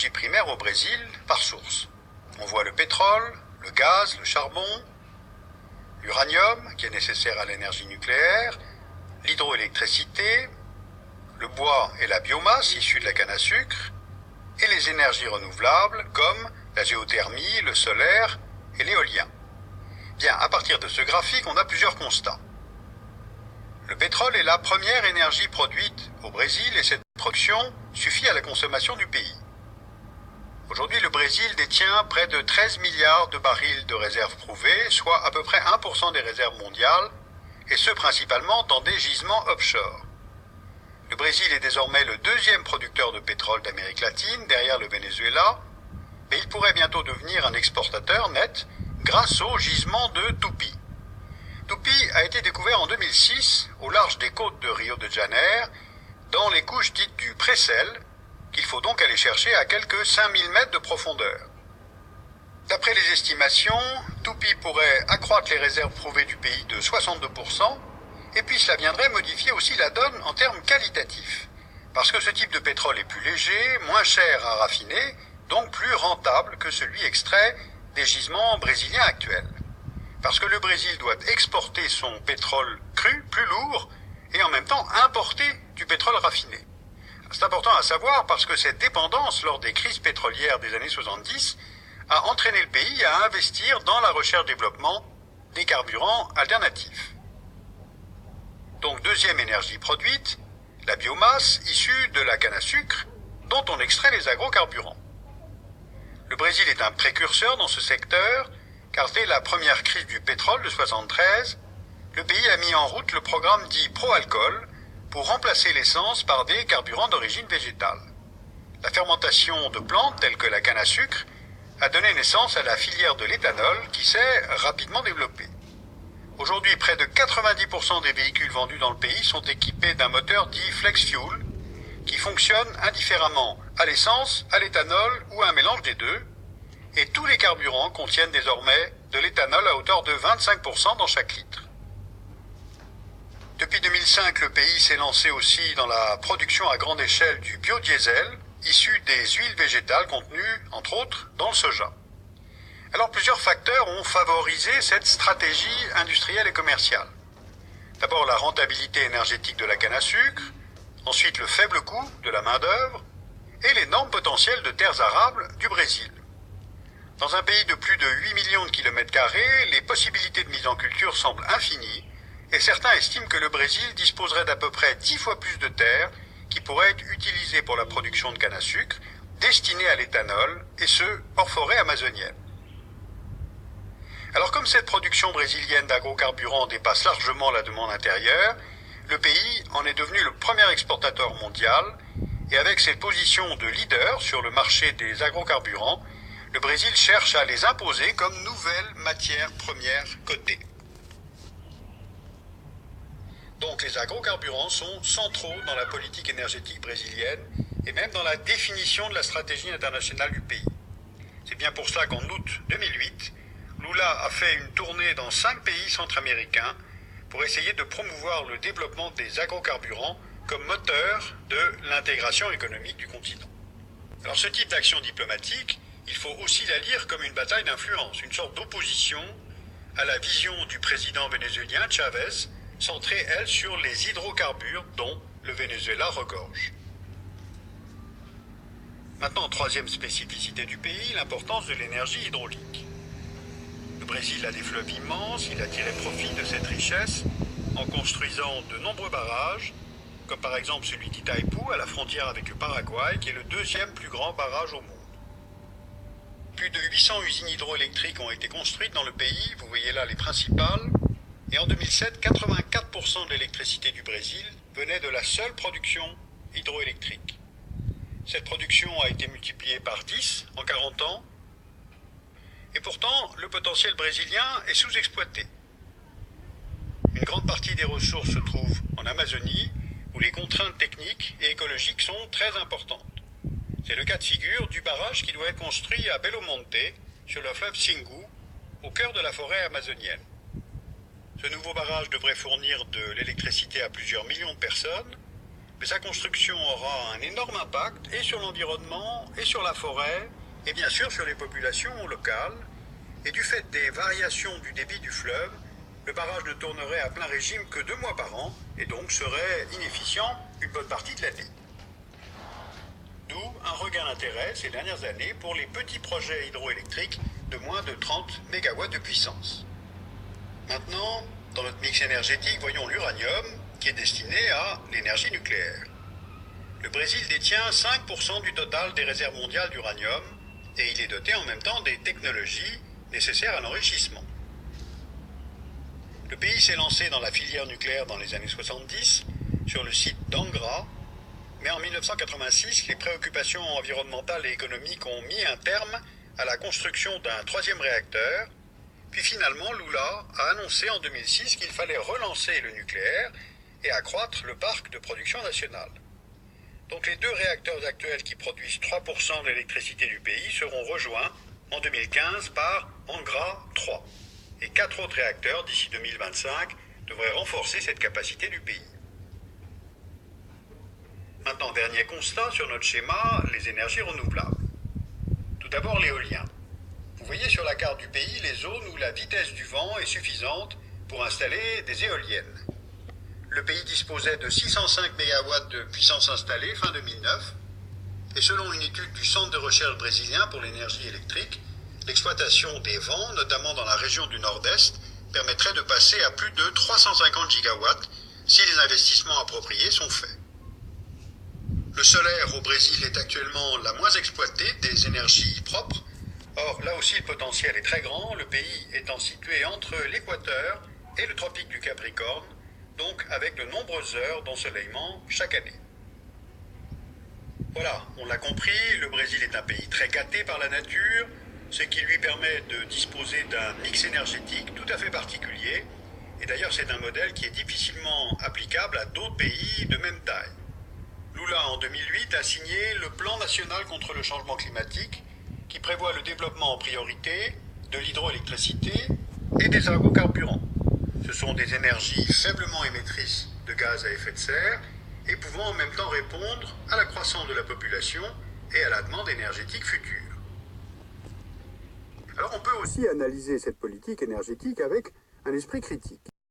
primaire au Brésil par source. On voit le pétrole, le gaz, le charbon, l'uranium qui est nécessaire à l'énergie nucléaire, l'hydroélectricité, le bois et la biomasse issue de la canne à sucre, et les énergies renouvelables comme la géothermie, le solaire et l'éolien. Bien, à partir de ce graphique, on a plusieurs constats. Le pétrole est la première énergie produite au Brésil et cette production suffit à la consommation du pays. Aujourd'hui, le Brésil détient près de 13 milliards de barils de réserves prouvées, soit à peu près 1% des réserves mondiales, et ce principalement dans des gisements offshore. Le Brésil est désormais le deuxième producteur de pétrole d'Amérique latine, derrière le Venezuela, mais il pourrait bientôt devenir un exportateur net grâce au gisement de Tupi. Tupi a été découvert en 2006 au large des côtes de Rio de Janeiro, dans les couches dites du pré-sel, qu'il faut donc aller chercher à quelques 5000 mètres de profondeur. D'après les estimations, Tupi pourrait accroître les réserves prouvées du pays de 62%, et puis cela viendrait modifier aussi la donne en termes qualitatifs, parce que ce type de pétrole est plus léger, moins cher à raffiner, donc plus rentable que celui extrait des gisements brésiliens actuels. Parce que le Brésil doit exporter son pétrole cru, plus lourd, et en même temps importer du pétrole raffiné. C'est important à savoir parce que cette dépendance lors des crises pétrolières des années 70 a entraîné le pays à investir dans la recherche-développement des carburants alternatifs. Donc deuxième énergie produite, la biomasse issue de la canne à sucre dont on extrait les agrocarburants. Le Brésil est un précurseur dans ce secteur car dès la première crise du pétrole de 1973, le pays a mis en route le programme dit pro-alcool pour remplacer l'essence par des carburants d'origine végétale. La fermentation de plantes telles que la canne à sucre a donné naissance à la filière de l'éthanol qui s'est rapidement développée. Aujourd'hui, près de 90% des véhicules vendus dans le pays sont équipés d'un moteur dit flex fuel qui fonctionne indifféremment à l'essence, à l'éthanol ou à un mélange des deux, et tous les carburants contiennent désormais de l'éthanol à hauteur de 25% dans chaque litre. Depuis 2005, le pays s'est lancé aussi dans la production à grande échelle du biodiesel, issu des huiles végétales contenues, entre autres, dans le soja. Alors plusieurs facteurs ont favorisé cette stratégie industrielle et commerciale. D'abord la rentabilité énergétique de la canne à sucre, ensuite le faible coût de la main-d'œuvre et l'énorme potentiel de terres arables du Brésil. Dans un pays de plus de 8 millions de kilomètres carrés, les possibilités de mise en culture semblent infinies et certains estiment que le Brésil disposerait d'à peu près 10 fois plus de terres qui pourraient être utilisées pour la production de canne à sucre, destinées à l'éthanol, et ce, hors forêt amazonienne. Alors comme cette production brésilienne d'agrocarburants dépasse largement la demande intérieure, le pays en est devenu le premier exportateur mondial, et avec cette position de leader sur le marché des agrocarburants, le Brésil cherche à les imposer comme nouvelles matières premières cotées. Donc les agrocarburants sont centraux dans la politique énergétique brésilienne et même dans la définition de la stratégie internationale du pays. C'est bien pour cela qu'en août 2008, Lula a fait une tournée dans 5 pays centra-américains pour essayer de promouvoir le développement des agrocarburants comme moteur de l'intégration économique du continent. Alors ce type d'action diplomatique, il faut aussi la lire comme une bataille d'influence, une sorte d'opposition à la vision du président vénézuélien Chavez, centrée, elle, sur les hydrocarbures dont le Venezuela regorge. Maintenant, troisième spécificité du pays, l'importance de l'énergie hydraulique. Le Brésil a des fleuves immenses, il a tiré profit de cette richesse en construisant de nombreux barrages, comme par exemple celui d'Itaipu à la frontière avec le Paraguay, qui est le deuxième plus grand barrage au monde. Plus de 800 usines hydroélectriques ont été construites dans le pays, vous voyez là les principales, et en 2007, 84% de l'électricité du Brésil venait de la seule production hydroélectrique. Cette production a été multipliée par 10 en 40 ans, et pourtant le potentiel brésilien est sous-exploité. Une grande partie des ressources se trouve en Amazonie, où les contraintes techniques et écologiques sont très importantes. C'est le cas de figure du barrage qui doit être construit à Belo Monte, sur le fleuve Xingu, au cœur de la forêt amazonienne. Ce nouveau barrage devrait fournir de l'électricité à plusieurs millions de personnes, Mais sa construction aura un énorme impact et sur l'environnement, et sur la forêt, et bien sûr sur les populations locales. Et du fait des variations du débit du fleuve, le barrage ne tournerait à plein régime que 2 mois par an, et donc serait inefficient une bonne partie de l'année. D'où un regain d'intérêt ces dernières années pour les petits projets hydroélectriques de moins de 30 MW de puissance. Maintenant, dans notre mix énergétique, voyons l'uranium, qui est destiné à l'énergie nucléaire. Le Brésil détient 5% du total des réserves mondiales d'uranium et il est doté en même temps des technologies nécessaires à l'enrichissement. Le pays s'est lancé dans la filière nucléaire dans les années 70 sur le site d'Angra, mais en 1986, les préoccupations environnementales et économiques ont mis un terme à la construction d'un 3e réacteur, puis finalement Lula a annoncé en 2006 qu'il fallait relancer le nucléaire et accroître le parc de production nationale. Donc les 2 réacteurs actuels qui produisent 3% de l'électricité du pays seront rejoints en 2015 par Angra 3. Et 4 autres réacteurs d'ici 2025 devraient renforcer cette capacité du pays. Maintenant, dernier constat sur notre schéma, les énergies renouvelables. Tout d'abord l'éolien. Vous voyez sur la carte du pays les zones où la vitesse du vent est suffisante pour installer des éoliennes. Le pays disposait de 605 MW de puissance installée fin 2009, et selon une étude du Centre de recherche brésilien pour l'énergie électrique, l'exploitation des vents, notamment dans la région du Nord-Est, permettrait de passer à plus de 350 gigawatts si les investissements appropriés sont faits. Le solaire au Brésil est actuellement la moins exploitée des énergies propres. Or, là aussi le potentiel est très grand, le pays étant situé entre l'équateur et le tropique du Capricorne, donc avec de nombreuses heures d'ensoleillement chaque année. Voilà, on l'a compris, le Brésil est un pays très gâté par la nature, ce qui lui permet de disposer d'un mix énergétique tout à fait particulier, et d'ailleurs c'est un modèle qui est difficilement applicable à d'autres pays de même taille. Lula en 2008 a signé le Plan national contre le changement climatique, qui prévoit le développement en priorité de l'hydroélectricité et des agrocarburants. Ce sont des énergies faiblement émettrices de gaz à effet de serre et pouvant en même temps répondre à la croissance de la population et à la demande énergétique future. Alors on peut aussi analyser cette politique énergétique avec un esprit critique.